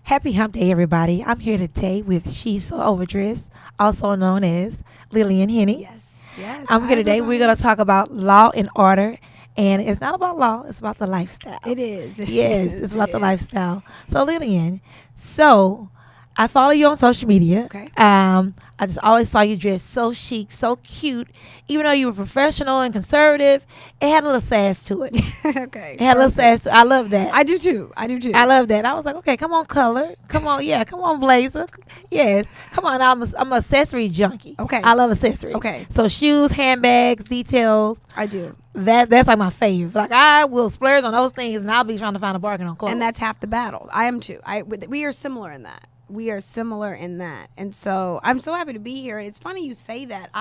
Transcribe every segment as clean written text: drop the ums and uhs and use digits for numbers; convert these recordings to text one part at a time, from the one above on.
Happy Hump Day, everybody. I'm here today with She's So Overdressed, also known as Lillian Henny. Yes. I'm here today. We're going to talk about law and order. And it's not about law, it's about the lifestyle. It is. Yes, it's about the lifestyle. So, Lillian, I follow you on social media. Okay. I just always saw you dressed so chic, so cute. Even though you were professional and conservative, it had a little sass to it. Okay. It had a little sass to it. I love that. I do too. I love that. I was like, okay, come on, color. Come on, blazer. Yes. Come on, I'm an accessory junkie. Okay. I love accessories. Okay. So shoes, handbags, details. I do. That's like my favorite. Like I will splurge on those things and I'll be trying to find a bargain on clothes. And that's half the battle. I am too. We are similar in that. And so I'm so happy to be here. And it's funny you say that.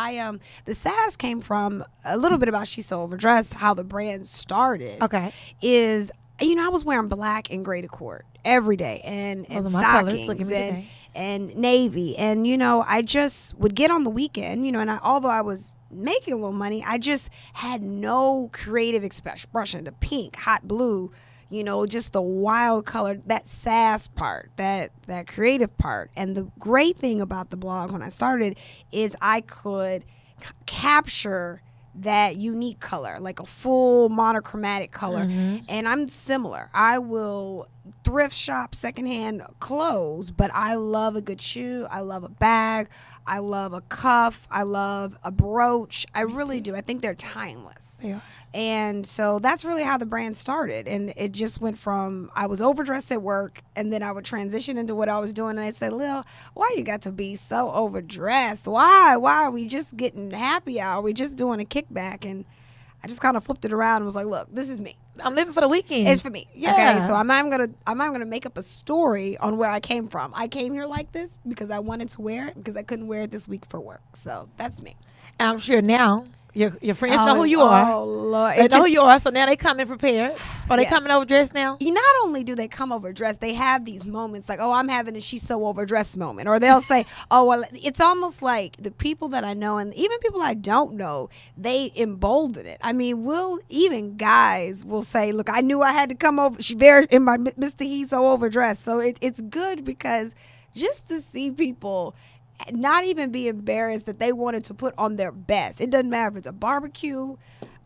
The sass came from a little bit about She's So Overdressed, how the brand started. Okay. Is, I was wearing black and gray to court every day and stockings and navy. And, I just would get on the weekend, although I was making a little money, I just had no creative expression. The pink, hot blue, just the wild color, that sass part, that creative part. And the great thing about the blog when I started is I could capture that unique color, like a full monochromatic color. Mm-hmm. And I'm similar. I will thrift shop secondhand clothes, but I love a good shoe. I love a bag. I love a cuff. I love a brooch. I really do. I think they're timeless. Yeah. And so that's really how the brand started. And it just went from I was overdressed at work, and then I would transition into what I was doing. And I'd say, Lil, why you got to be so overdressed? Why are we just getting happy hour? We just doing a kickback? And I just kind of flipped it around and was like, look, this is me. I'm living for the weekend. It's for me. Yeah. Okay. So I'm not gonna make up a story on where I came from. I came here like this because I wanted to wear it because I couldn't wear it this week for work. So that's me. And I'm sure now your friends know who you are. Oh, Lord. They know who you are, so now they come in prepared. Are they coming overdressed now? Not only do they come overdressed, they have these moments like, oh, I'm having a She's So Overdressed moment. Or they'll say, oh, well, it's almost like the people that I know and even people I don't know, they embolden it. I mean, even guys will say, look, I knew I had to come over. She's very in my Mr. He's So Overdressed. So it's good because just to see people not even be embarrassed that they wanted to put on their best. It doesn't matter if it's a barbecue,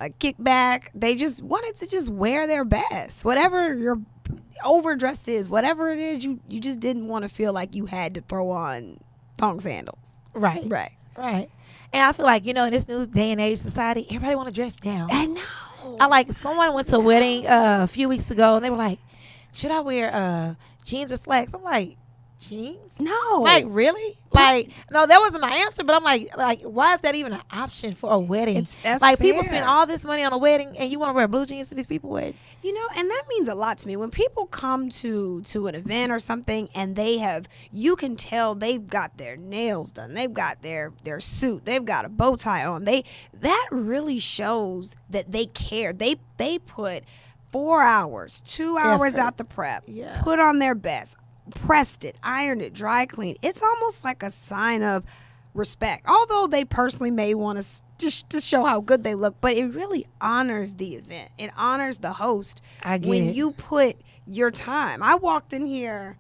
a kickback. They just wanted to just wear their best. Whatever your overdress is, whatever it is, you just didn't want to feel like you had to throw on thong sandals. Right. And I feel like, in this new day and age society, everybody want to dress down. I know. Someone went to a wedding a few weeks ago and they were like, should I wear jeans or slacks? I'm like, jeans? No. Like, really? Like, no, that wasn't my answer, but I'm like, why is that even an option for a wedding? That's like, people fair. spend all this money on a wedding, and you want to wear blue jeans to these people wedding? And that means a lot to me. When people come to an event or something, and you can tell they've got their nails done, they've got their suit, they've got a bow tie on. That really shows that they care. They put 4 hours, 2 hours out the prep, put on their best, pressed it, ironed it, dry cleaned. It's almost like a sign of respect. Although they personally may want to just to show how good they look, but it really honors the event. It honors the host when you put your time. I walked in here,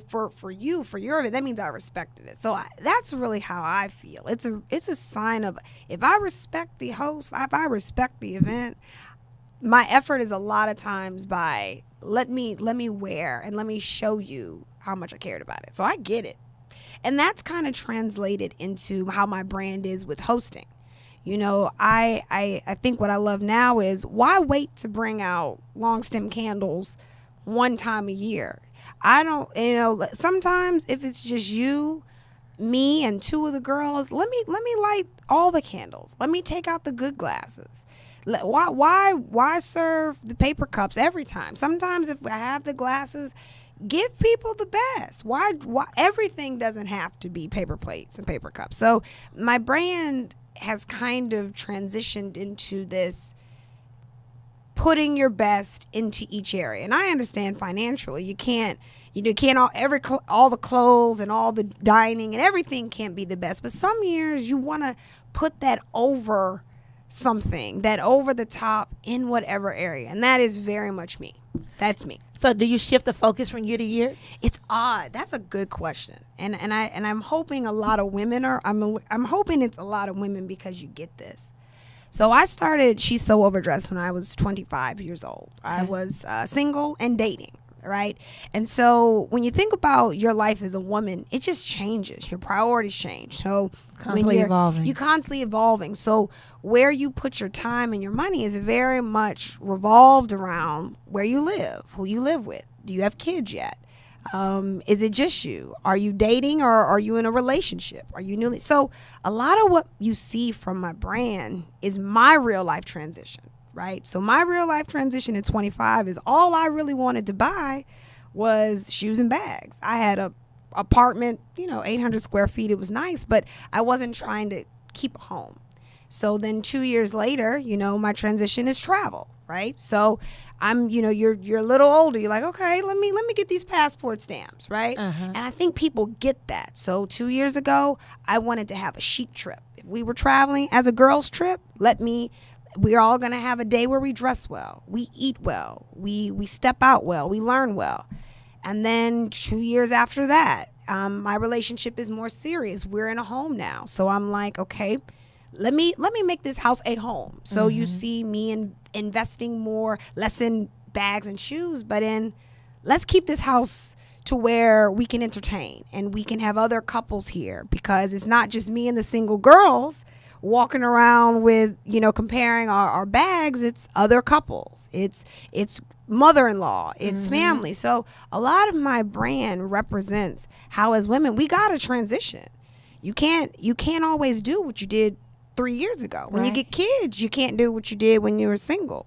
for your event. That means I respected it. So that's really how I feel. It's a sign of if I respect the host, if I respect the event, my effort is a lot of times by let me wear and let me show you how much I cared about it. So I get it. And that's kind of translated into how my brand is with hosting. I think what I love now is why wait to bring out long stem candles one time a year? I don't, sometimes if it's just you, me, and 2 of the girls, let me light all the candles. Let me take out the good glasses. Why serve the paper cups every time? Sometimes if I have the glasses, give people the best. Why everything doesn't have to be paper plates and paper cups. So my brand has kind of transitioned into this putting your best into each area. And I understand financially you can't all the clothes and all the dining and everything can't be the best. But some years you want to put that over something that over the top in whatever area. And that is very much me. That's me. So do you shift the focus from year to year? It's odd. That's a good question. And I'm hoping a lot of women are, I'm hoping it's a lot of women because you get this. So I started She's So Overdressed when I was 25 years old. Okay. I was single and dating, right? And so when you think about your life as a woman, it just changes. Your priorities change. So constantly evolving. You're constantly evolving. So where you put your time and your money is very much revolved around where you live, who you live with. Do you have kids yet? Is it just you? Are you dating or are you in a relationship? Are you newly? So a lot of what you see from my brand is my real life transition, right? So my real life transition at 25 is all I really wanted to buy was shoes and bags. I had a apartment, 800 square feet. It was nice, but I wasn't trying to keep a home. So then 2 years later, my transition is travel, right? So I'm, you're a little older. You're like, okay, let me get these passport stamps, right? Uh-huh. And I think people get that. So 2 years ago, I wanted to have a chic trip. If we were traveling as a girls trip, we're all going to have a day where we dress well, we eat well, we step out well, we learn well. And then 2 years after that, my relationship is more serious. We're in a home now. So I'm like, okay, let me make this house a home. So you see me investing more, less in bags and shoes, but let's keep this house to where we can entertain and we can have other couples here, because it's not just me and the single girls walking around with, comparing our bags. It's other couples. It's mother-in-law. It's family. So a lot of my brand represents how as women, we got to transition. You can't always do what you did 3 years ago. When you get kids, you can't do what you did when you were single.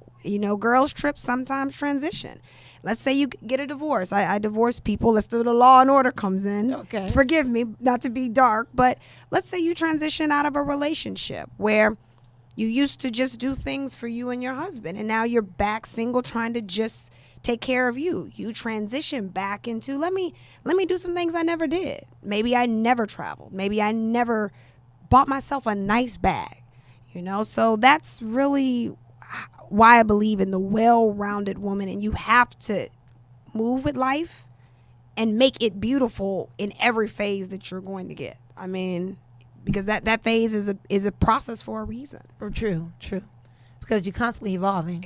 Girls trips sometimes transition. Let's say you get a divorce. I divorce people. Let's do the law and order comes in. Okay. Forgive me, not to be dark, but let's say you transition out of a relationship where you used to just do things for you and your husband, and now you're back single trying to just take care of you. You transition back into, let me do some things I never did. Maybe I never traveled. Maybe I never bought myself a nice bag, So that's really why I believe in the well-rounded woman, and you have to move with life and make it beautiful in every phase that you're going to get. I mean, because that phase is a process for a reason. True. Because you're constantly evolving.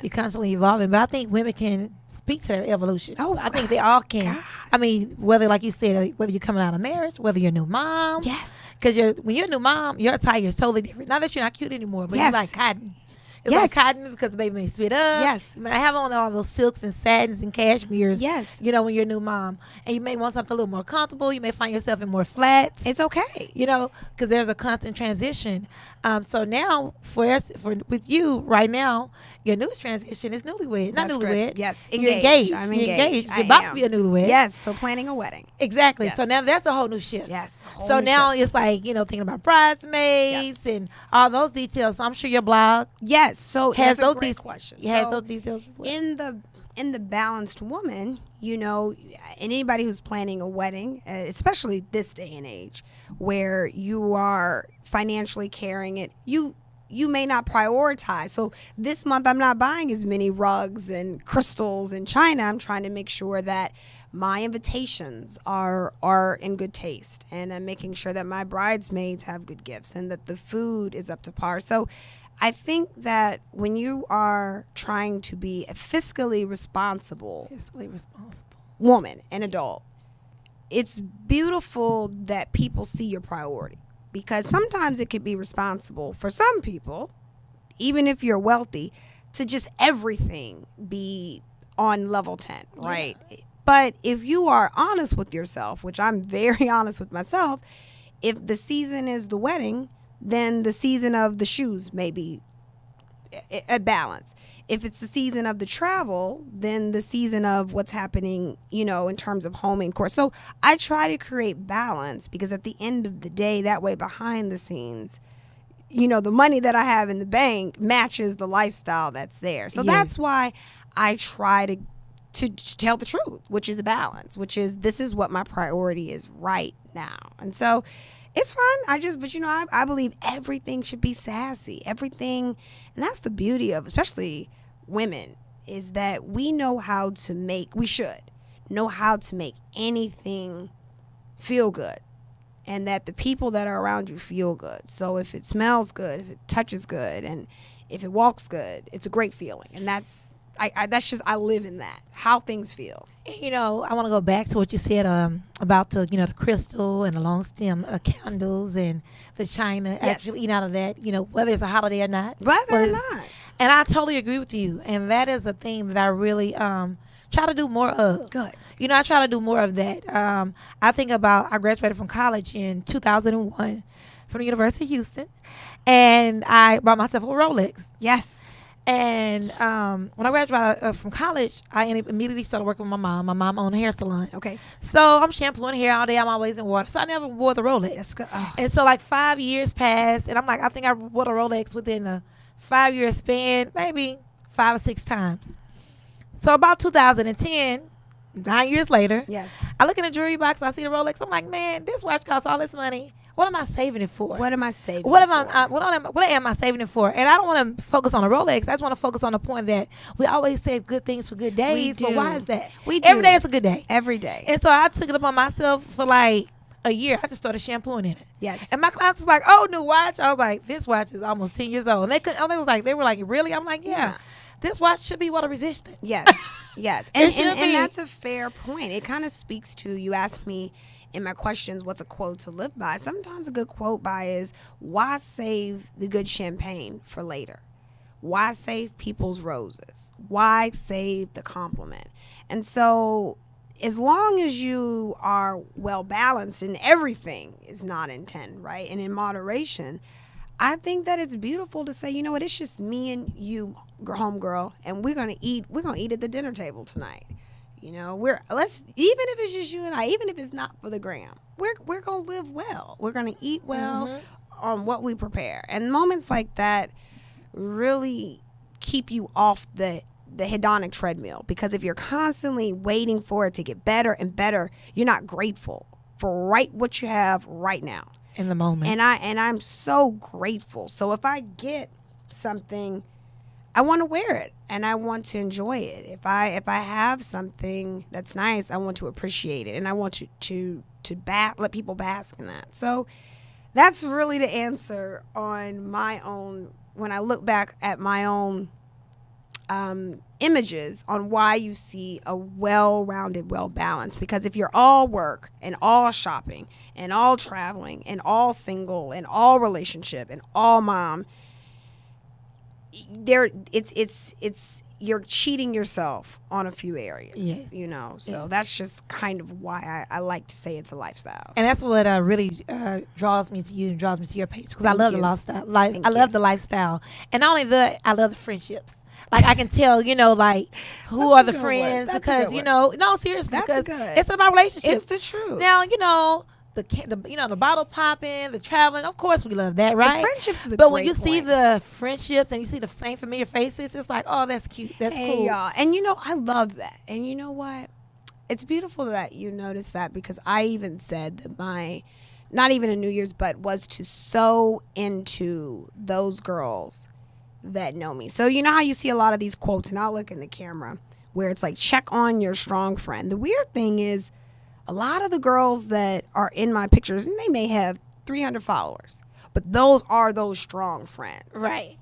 You're constantly evolving. But I think women can speak to their evolution. Oh, I think they all can. God. I mean, whether, like you said, whether you're coming out of marriage, whether you're a new mom. Yes. Because when you're a new mom, your attire is totally different. Not that you're not cute anymore, but Yes. you're like cotton. It's Yes. like cotton because the baby may spit up. Yes. You might have on all those silks and satins and cashmeres. Yes. When you're a new mom. And you may want something a little more comfortable. You may find yourself in more flats. It's okay. Because there's a constant transition. So now, with you right now, your newest transition is newlywed. Not That's newlywed. correct. Yes, You're engaged. engaged. I'm You're engaged. You're about to be a newlywed. Yes, so planning a wedding. Exactly. Yes. So now that's a whole new shift. Yes. So now it's like, thinking about bridesmaids Yes. and all those details. So I'm sure your blog Yes, so has that's those a great details. question. Has So those details as well. in the balanced woman, and anybody who's planning a wedding, especially this day and age, where you are financially carrying it, you may not prioritize. So this month I'm not buying as many rugs and crystals and china. I'm trying to make sure that my invitations are in good taste, and I'm making sure that my bridesmaids have good gifts and that the food is up to par. So I think that when you are trying to be a fiscally responsible woman, an adult, it's beautiful that people see your priority, because sometimes it could be responsible for some people, even if you're wealthy, to just everything be on level 10, right? Yeah. But if you are honest with yourself, which I'm very honest with myself, if the season is the wedding, then the season of the shoes may be a balance. If it's the season of the travel, then the season of what's happening, in terms of home and court. So I try to create balance, because at the end of the day, that way behind the scenes, the money that I have in the bank matches the lifestyle that's there. So that's why I try to tell the truth, which is a balance, which is, this is what my priority is right now. And so It's fun. But I believe everything should be sassy. Everything, and that's the beauty of, especially women, is that we should know how to make anything feel good. And that the people that are around you feel good. So if it smells good, if it touches good, and if it walks good, it's a great feeling. And I live in that, how things feel. You know, I want to go back to what you said about the crystal and the long stem candles and the china. Yes. Actually eating out of that, whether it's a holiday or not. Whether or not. And I totally agree with you. And that is a thing that I really try to do more of. Good. I try to do more of that. I think about, I graduated from college in 2001 from the University of Houston, and I bought myself a Rolex. Yes. And when I graduated from college, I immediately started working with my mom. My mom owned a hair salon. Okay. So I'm shampooing hair all day. I'm always in water. So I never wore the Rolex. That's good. Oh. And so like 5 years passed, and I'm like, I think I wore the Rolex within a 5-year span, maybe 5 or 6 times. So about 2010, 9 years later, Yes. I look in the jewelry box. I see the Rolex. I'm like, man, this watch costs all this money. What am I saving it for? What am I saving? What it am I? for? What am I saving it for? And I don't want to focus on the Rolex. I just want to focus on the point that we always save good things for good days. We But do. why is that? We Every do. day is a good day. Every day. And so I took it upon myself for like a year. I just started shampooing in it. Yes. And my clients was like, "Oh, new watch." I was like, "This watch is almost 10 years old." And they were like, "Really?" I'm like, "Yeah. This watch should be water resistant." Yes. Yes. And should be. that's a fair point. It kind of speaks to, you asked me in my questions, what's a quote to live by? Sometimes a good quote by is, why save the good champagne for later? Why save people's roses? Why save the compliment? And so as long as you are well balanced and everything is not in 10, right? And in moderation, I think that it's beautiful to say, you know what, it's just me and you, homegirl, and we're gonna eat at the dinner table tonight. Even if it's just you and I, even if it's not for the gram, we're gonna live well. We're gonna eat well on what we prepare. And moments like that really keep you off the hedonic treadmill, because if you're constantly waiting for it to get better and better, you're not grateful for what you have right now. In the moment. And I'm so grateful. So if I get something, I want to wear it and I want to enjoy it. If I have something that's nice, I want to appreciate it, and I want to let people bask in that. So that's really the answer on my own, when I look back at my own images on why you see a well-rounded, well-balanced. Because if you're all work and all shopping and all traveling and all single and all relationship and all mom, it's you're cheating yourself on a few areas. Yes. So that's just kind of why I like to say it's a lifestyle. And that's what really draws me to you and draws me to your page, because I Thank love you. the lifestyle. Thank I love you. the lifestyle, and not only that, I love the friendships. Like I can tell, like who That's are a the good friends, word. That's a because good no, seriously, That's because good. it's about relationships. It's the truth. Now the bottle popping, the traveling. Of course, we love that, right? The friendships is a But when great you see point. the friendships and you see the same familiar faces, it's like, oh, that's cute. That's Hey, cool. y'all. And I love that. And you know what? It's beautiful that you noticed that, because I even said that my, not even a New Year's, but was to sew into those girls that know me. So you know how you see a lot of these quotes, and I'll look in the camera, where it's like, check on your strong friend. The weird thing is, a lot of the girls that are in my pictures, and they may have 300 followers, but those are those strong friends. Right.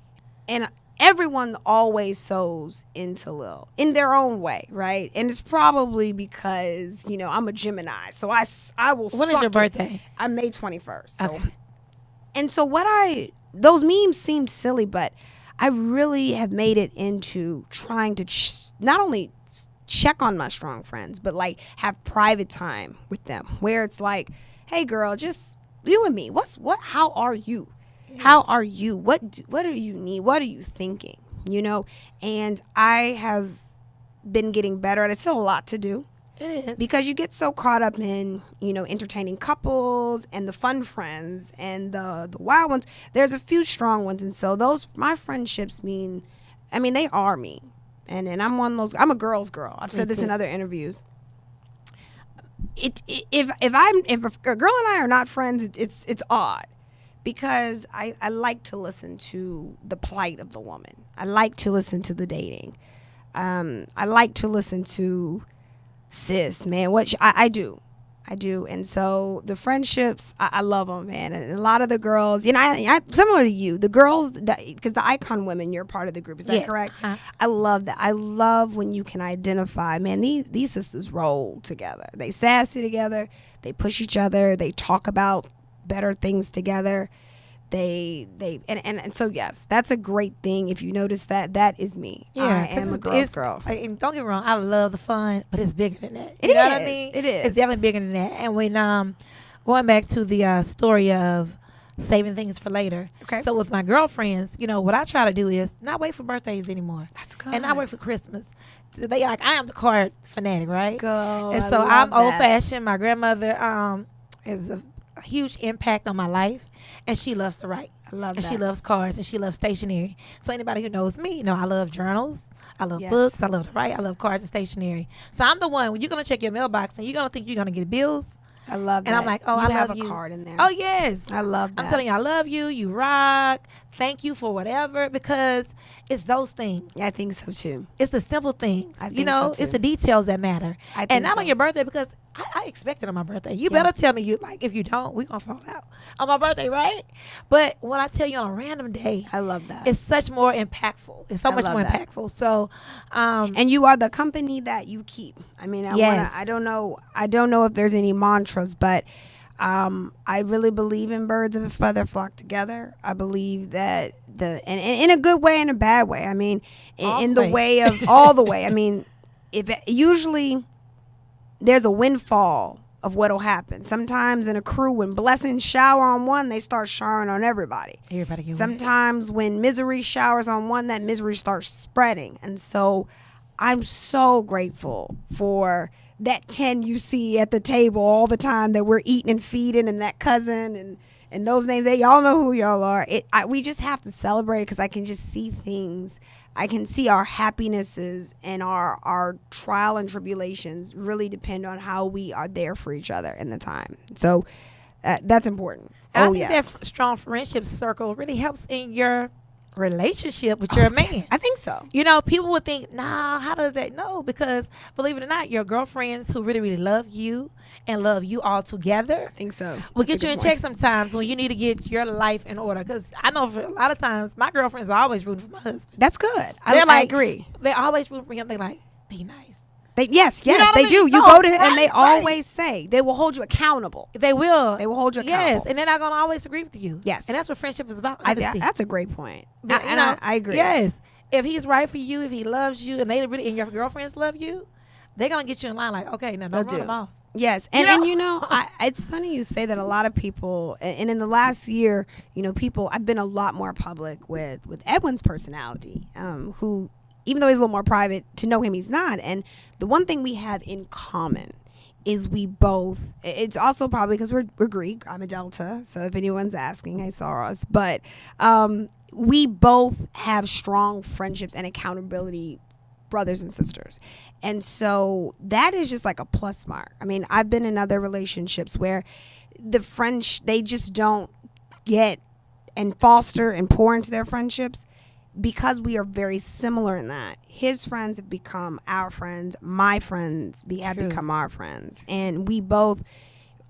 And everyone always sews into Lil in their own way, right? And it's probably because, I'm a Gemini. So I will When is suck your it. birthday? I'm May 21st. So. Okay. And so those memes seem silly, but I really have made it into trying to not only check on my strong friends, but like have private time with them, where it's like, hey girl, just you and me. How are you? How are you? What do you need? What are you thinking? And I have been getting better at it. It's still a lot to do, It is. because you get so caught up in, entertaining couples and the fun friends and the wild ones. There's a few strong ones. And so my friendships they are me. And I'm one of those, I'm a girl's girl. I've said this in other interviews. if a girl and I are not friends, it's odd, because I like to listen to the plight of the woman. I like to listen to the dating. I like to listen to sis, man. I do. And so the friendships, I love them, man. And a lot of the girls, I similar to you, the girls, because the icon women, you're part of the group. Is that correct? Uh-huh. I love that. I love when you can identify, man, these sisters roll together. They sassy together. They push each other. They talk about better things together. And so yes, that's a great thing. If you notice that is me. Yeah, I am a girl's girl. And don't get me wrong, I love the fun, but it's bigger than that. You know what I mean? It is. It's definitely bigger than that. And when going back to the story of saving things for later. Okay. So with my girlfriends, what I try to do is not wait for birthdays anymore. That's good. And not wait for Christmas. I am the card fanatic, right? Go. And so I'm old fashioned. My grandmother is a huge impact on my life, and she loves to write. I love and that. She loves cards, and she loves stationery. So anybody who knows me, I love journals. I love Yes. books. I love to write. I love cards and stationery. So I'm the one, when you're going to check your mailbox and you're going to think you're going to get bills. I love that. And I'm like, oh, you I love have you. a card in there. Oh, yes. I love that. I'm telling you, I love you. You rock. Thank you for whatever, because it's those things. Yeah, I think so too. It's the simple things. I think so too. It's the details that matter. I think and not so. on your birthday, because I expect it on my birthday. You better tell me if you don't, we're going to fall out on my birthday, right? But when I tell you on a random day, I love that. it's such more impactful. It's so much more impactful. So, and you are the company that you keep. I mean, I don't know if there's any mantras, but I really believe in birds of a feather flock together. I believe that and in a good way and a bad way. I mean, in the way of all the way. I mean, usually there's a windfall of what'll happen. Sometimes in a crew, when blessings shower on one, they start showering on everybody. Sometimes when misery showers on one, that misery starts spreading. And so I'm so grateful for that 10 you see at the table all the time that we're eating and feeding, and that cousin and those names. Y'all know who y'all are. We just have to celebrate, because I can just see things. I can see our happinesses and our trial and tribulations really depend on how we are there for each other in the time. So that's important. And I think that strong friendship circle really helps in your relationship with your man. Yes, I think so. People would think, nah, how does that? No, because believe it or not, your girlfriends who really, really love you and love you all together, I think so. will get you in check sometimes when you need to get your life in order. Because I know for a lot of times, my girlfriends are always rooting for my husband. That's good. I agree. They always root for him. They're like, be nice. Yes, You know what they I mean? do. You No, go to, right, and they right. always say they will hold you accountable. They will. They will hold you accountable. Yes, and they're not going to always agree with you. Yes. And that's what friendship is about. That's a great point. But, I agree. Yes. If he's right for you, if he loves you, and and your girlfriends love you, they're going to get you in line like, okay, now don't run them off. Yes, and it's funny you say that. A lot of people, and in the last year, I've been a lot more public with Edwin's personality, who, even though he's a little more private, to know him, he's not. And the one thing we have in common is we both, it's also probably because we're Greek. I'm a Delta, so if anyone's asking, I saw us. But we both have strong friendships and accountability brothers and sisters. And so that is just like a plus mark. I mean, I've been in other relationships where the French, they just don't get and foster and pour into their friendships, because we are very similar in that. His friends have become our friends. My friends have become our friends. And we both,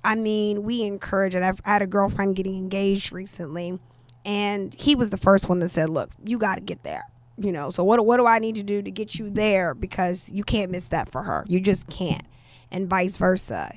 we encourage it. I had a girlfriend getting engaged recently, and he was the first one that said, look, you got to get there. So what do I need to do to get you there? Because you can't miss that for her. You just can't. And vice versa,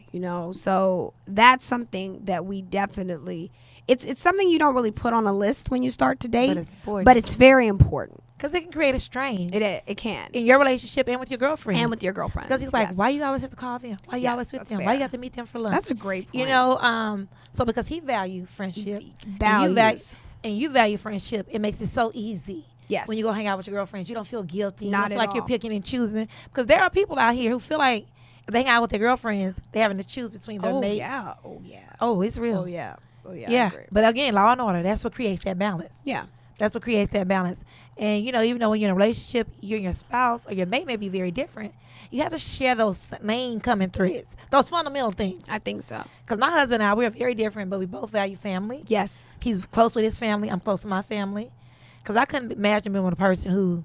So that's something that we definitely, it's something you don't really put on a list when you start to date. But it's important. But it's very important. Because it can create a strain. It can. In your relationship and with your girlfriend. And with your girlfriend. Because he's like, why you always have to call them? Why you always with them? Fair. Why you have to meet them for lunch? That's a great point. So because he value friendship. Values. And you value friendship, it makes it so easy. Yes. When you go hang out with your girlfriends, you don't feel guilty. You Not don't feel at like you're all. picking and choosing. Because there are people out here who feel like if they hang out with their girlfriends, they're having to choose between their mate. Yeah. Oh, yeah. Oh, it's real. Oh, yeah. Oh, yeah. Yeah. I agree. But again, law and order, that's what creates that balance. Yeah. That's what creates that balance. And, even though when you're in a relationship, you and your spouse or your mate may be very different, you have to share those main common threads, those fundamental things. I think so. Because my husband and I, we're very different, but we both value family. Yes. He's close with his family. I'm close to my family. Because I couldn't imagine being with a person who,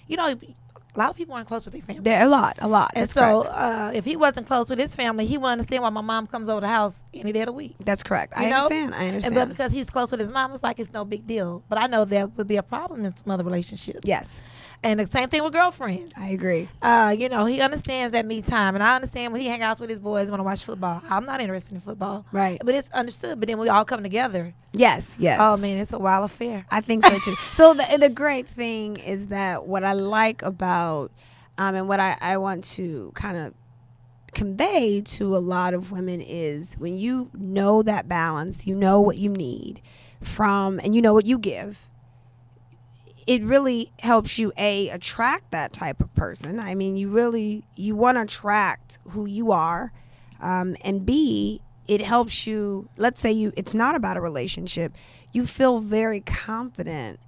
a lot of people aren't close with their family. There a lot. And That's so correct. if he wasn't close with his family, he wouldn't understand why my mom comes over the house any day of the week. That's correct. I You know? understand. And but because he's close with his mom, it's like it's no big deal. But I know there would be a problem in some other relationships. Yes, And the same thing with girlfriends. I agree. He understands that me time. And I understand when he hangs out with his boys want to watch football. I'm not interested in football. Right. But it's understood. But then we all come together. Yes. Oh, man, it's a wild affair. I think so too. So the great thing is that what I like about and what I want to kind of convey to a lot of women is when you know that balance, you know what you need and you know what you give, it really helps you attract that type of person. I mean, you want to attract who you are, and B, it helps you. Let's say it's not about a relationship. You feel very confident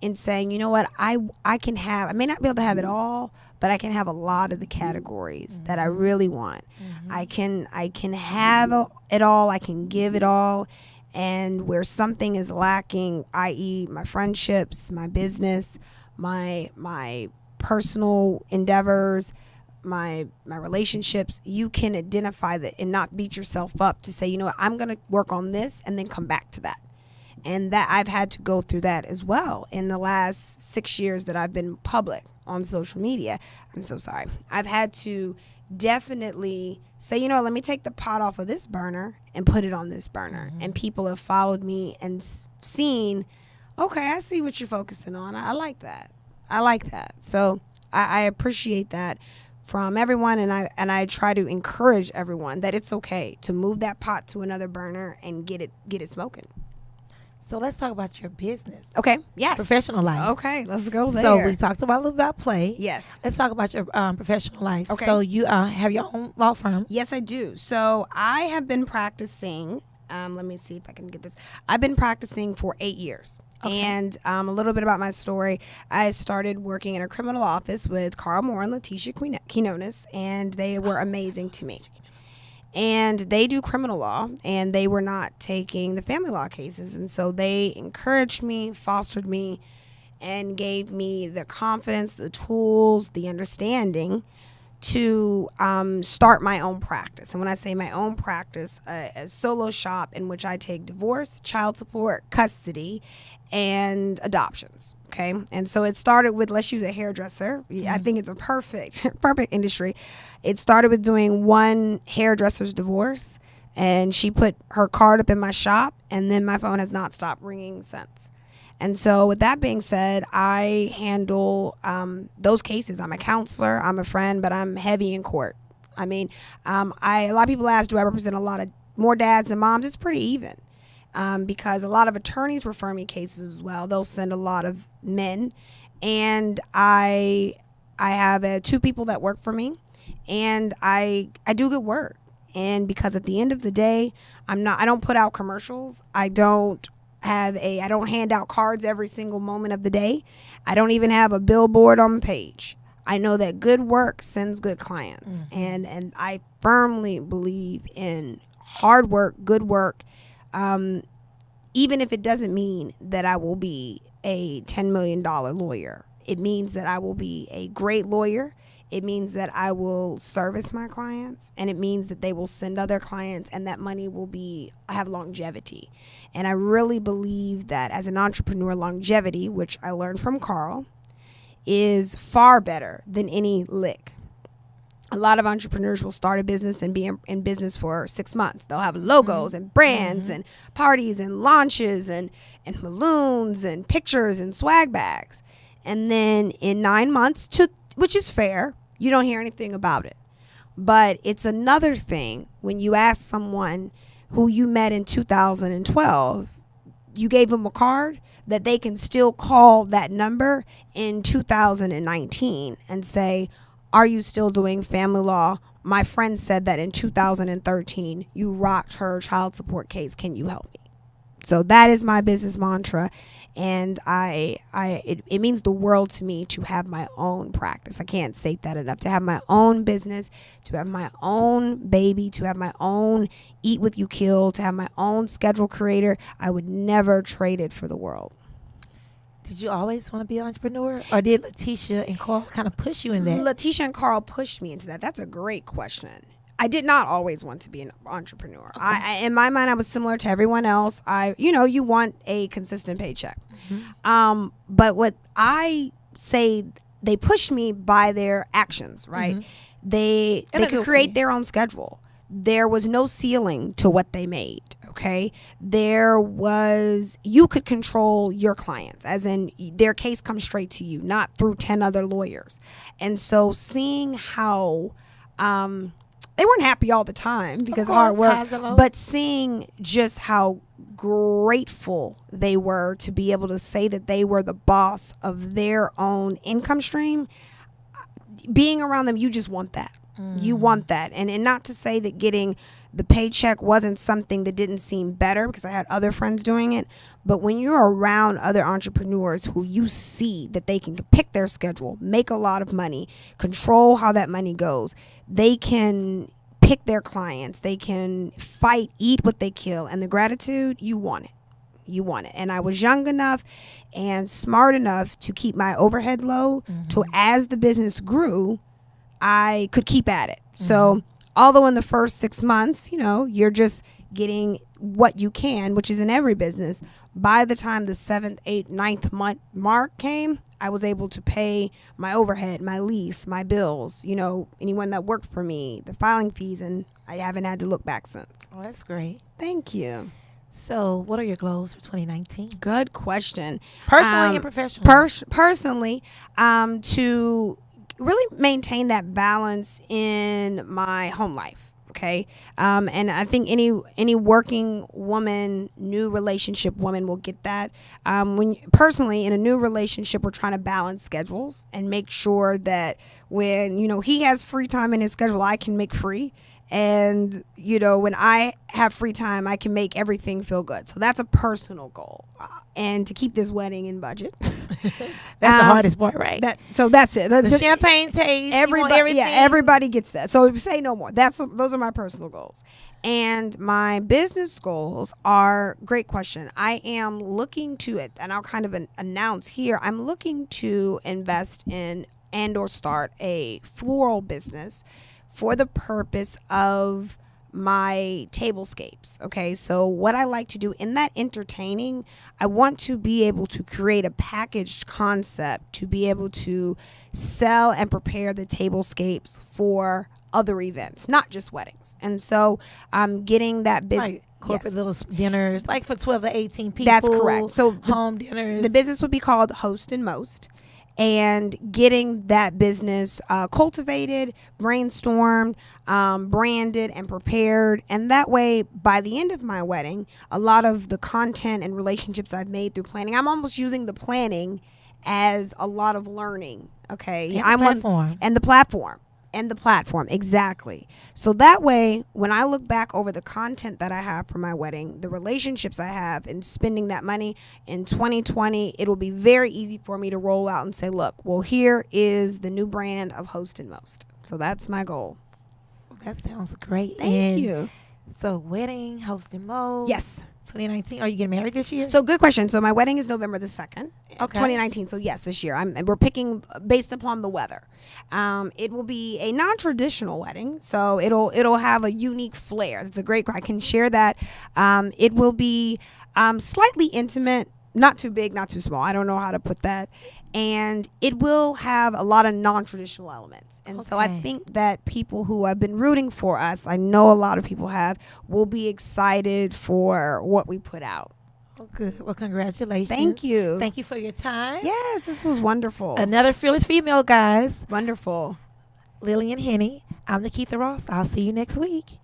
in saying, you know what, I may not be able to have it all, but I can have a lot of the categories that I really want. I can have it all. I can give it all. And where something is lacking, i.e. my friendships, my business, my personal endeavors, my relationships, you can identify that and not beat yourself up to say, you know what, I'm going to work on this and then come back to that. And that I've had to go through that as well in the last 6 years that I've been public on social media. I'm so sorry. I've had to definitely say, let me take the pot off of this burner and put it on this burner. And people have followed me and seen, okay, I see what you're focusing on. I like that. So I appreciate that from everyone, and I try to encourage everyone that it's okay to move that pot to another burner and get it smoking. So let's talk about your business. Okay. Yes. Professional life. Okay. Let's go there. So we talked a little about play. Yes. Let's talk about your professional life. Okay. So you have your own law firm. Yes, I do. So I have been practicing. Let me see if I can get this. I've been practicing for 8 years. Okay. And a little bit about my story. I started working in a criminal office with Carl Moore and Letitia Quinones, and they were amazing to me. And they do criminal law, and they were not taking the family law cases. And so they encouraged me, fostered me, and gave me the confidence, the tools, the understanding to start my own practice. And when I say my own practice, a solo shop in which I take divorce, child support, custody, and adoptions. Okay. And so it started with, let's use a hairdresser. I think it's a perfect industry. It started with doing one hairdresser's divorce, and she put her card up in my shop, and then my phone has not stopped ringing since. And so with that being said, I handle those cases. I'm a counselor, I'm a friend, but I'm heavy in court. I mean, a lot of people ask, do I represent a lot of more dads than moms? It's pretty even. Because a lot of attorneys refer me cases as well. They'll send a lot of men, and I have 2 people that work for me, and I do good work. And because at the end of the day, I don't put out commercials. I don't hand out cards every single moment of the day. I don't even have a billboard on the page. I know that good work sends good clients, and I firmly believe in hard work, good work. Even if it doesn't mean that I will be a $10 million lawyer, it means that I will be a great lawyer. It means that I will service my clients, and it means that they will send other clients, and that money will have longevity. And I really believe that as an entrepreneur, longevity, which I learned from Carl, is far better than any lick. A lot of entrepreneurs will start a business and be in business for 6 months. They'll have logos and brands and parties and launches and balloons and pictures and swag bags. And then in 9 months, which is fair, you don't hear anything about it. But it's another thing when you ask someone who you met in 2012, you gave them a card, that they can still call that number in 2019 and say, are you still doing family law? My friend said that in 2013 you rocked her child support case. Can you help me? So that is my business mantra. And it means the world to me to have my own practice. I can't state that enough. To have my own business, to have my own baby, to have my own Eat With You Kill, to have my own schedule creator. I would never trade it for the world. Did you always want to be an entrepreneur, or did Letitia and Carl kind of push you in that? Letitia and Carl pushed me into that. That's a great question. I did not always want to be an entrepreneur. Okay. In my mind, I was similar to everyone else. You want a consistent paycheck. Mm-hmm. But what I say, they pushed me by their actions, right? Mm-hmm. They could create their own schedule. There was no ceiling to what they made. Okay. You could control your clients, as in their case comes straight to you, not through 10 other lawyers. And so seeing how, they weren't happy all the time because of hard work, but seeing just how grateful they were to be able to say that they were the boss of their own income stream, being around them, you just want that. You want that. And not to say that getting the paycheck wasn't something that didn't seem better, because I had other friends doing it. But when you're around other entrepreneurs who you see that they can pick their schedule, make a lot of money, control how that money goes, they can pick their clients, they can fight, eat what they kill, and the gratitude, you want it. You want it. And I was young enough and smart enough to keep my overhead low, to as the business grew, I could keep at it. So although in the first 6 months, you're just getting what you can, which is in every business, by the time the 7th, 8th, 9th month mark came, I was able to pay my overhead, my lease, my bills, anyone that worked for me, the filing fees, and I haven't had to look back since. Oh, that's great. Thank you. So what are your goals for 2019? Good question. Personally and professionally? Personally, to really maintain that balance in my home life. Okay. And I think any working woman, new relationship woman will get that. Personally, in a new relationship, we're trying to balance schedules and make sure that when, he has free time in his schedule, I can make free. And, when I have free time, I can make everything feel good. So that's a personal goal. And to keep this wedding in budget. That's the hardest part, right? That's it. The champagne taste. Everybody gets that. So say no more. Those are my personal goals. And my business goals are, great question. I am looking to it, and I'll kind of announce here, I'm looking to invest in and or start a floral business for the purpose of my tablescapes. Okay, so what I like to do in that entertaining, I want to be able to create a packaged concept to be able to sell and prepare the tablescapes for other events, not just weddings. And so I'm getting that business. Like corporate little dinners, like for 12 to 18 people. That's correct. So home dinners. The business would be called Host and Most. And getting that business cultivated, brainstormed, branded, and prepared. And that way, by the end of my wedding, a lot of the content and relationships I've made through planning, I'm almost using the planning as a lot of learning. Okay. And the platform. Exactly. So that way, when I look back over the content that I have for my wedding, the relationships I have, and spending that money in 2020, it will be very easy for me to roll out and say, look, well, here is the new brand of Host and Most. So that's my goal. That sounds great. Thank you. So wedding, Host and Most. Yes. 2019. Are you getting married this year? So good question. So my wedding is November the 2nd, okay. 2019. So yes, this year. We're picking based upon the weather. It will be a non-traditional wedding, so it'll have a unique flair. That's a great. I can share that. It will be slightly intimate, not too big, not too small. I don't know how to put that. And it will have a lot of non-traditional elements. And so I think that people who have been rooting for us, I know a lot of people have, will be excited for what we put out. Oh, good. Well, congratulations. Thank you. Thank you for your time. Yes, this was wonderful. Another fearless female, guys. Wonderful. Lillian Henny. I'm NaKeitha Ross. I'll see you next week.